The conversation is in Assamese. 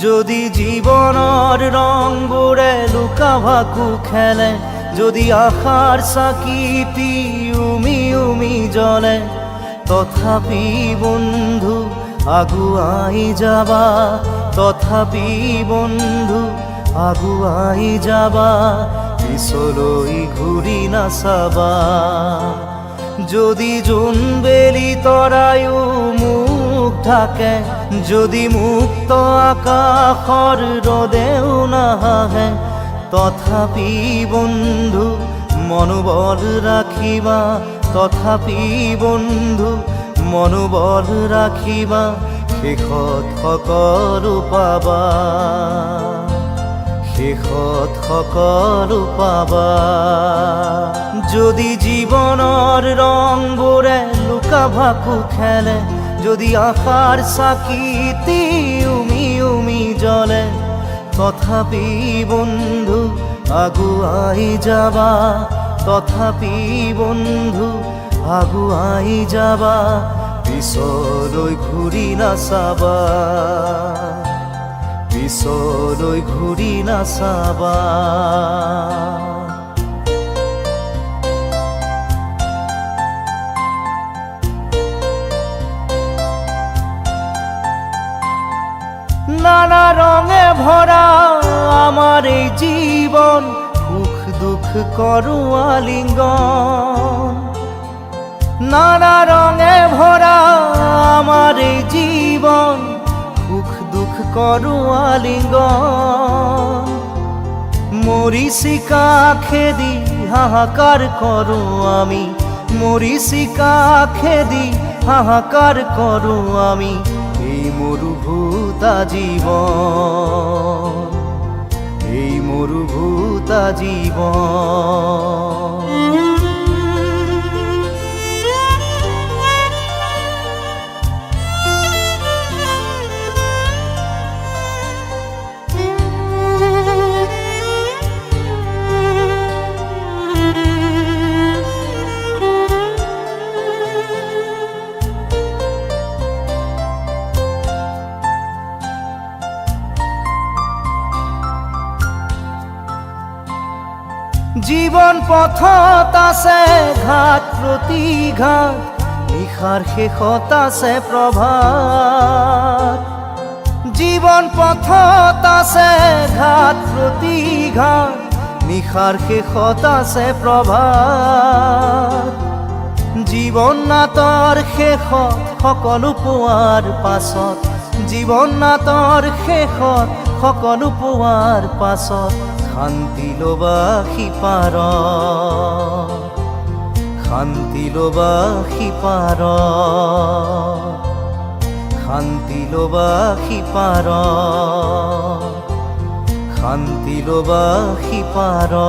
যদি জীবনৰ ৰংবোৰে লুকা ভাকু খেলে, যদি আশাৰ চাকিটি উমি উমি জ্বলে, তথাপি বন্ধু আগুৱাই যাবা, তথাপি বন্ধু আগুৱাই যাবা, পিছলৈ ঘূৰি নাচাবা। যদি জোনবেলি তৰায়ো মুখ ঢাকে, যদি মুক্ত আকাশৰ ৰদেও নাহে, তথাপি বন্ধু মনোবল ৰাখিবা, তথাপি বন্ধু মনোবল ৰাখিবা, শেষত সকলো পাবা, শেষত সকলো পাবা। যদি জীৱনৰ ৰংবোৰে লুকা ভাকু খেলে, যদি আশাৰ চাকিটি উমি উমি জ্বলে, তথাপি বন্ধু আগুৱাই যাবা, তথাপি বন্ধু আগুৱাই যাবা, পিছলৈ ঘূৰি নাচাবা, পিছলৈ ঘূৰি নাচাবা। নানা রঙে ভরা আমার এই জীবন, সুখ দুঃখ করু আলিঙ্গন। নানা রঙে ভরা আমার এই জীবন, সুখ দুঃখ করু আলিঙ্গন। মরিচিকা খেদি হাহাকার করু আমি, মরিচিকা খেদি হাহাকার করু আমি, এই মরুভূতা জীবন, এই মরুভূতা জীবন। জীবন পথত আছে ঘাট প্ৰতিঘাট, নিশাৰ শেষত আছে প্ৰভাত। জীবন পথত আছে ঘাট প্ৰতিঘাট, নিশাৰ শেষত আছে প্ৰভাত। জীৱন নাটৰ শেষত সকলো পোৱাৰ পাছত, জীৱন নাটৰ শেষত সকলো পোৱাৰ পাছত, শান্তি ল'বা সিপাৰত, শান্তি ল'বা সিপাৰত, শান্তি ল'বা সিপাৰত, শান্তি ল'বা সিপাৰত।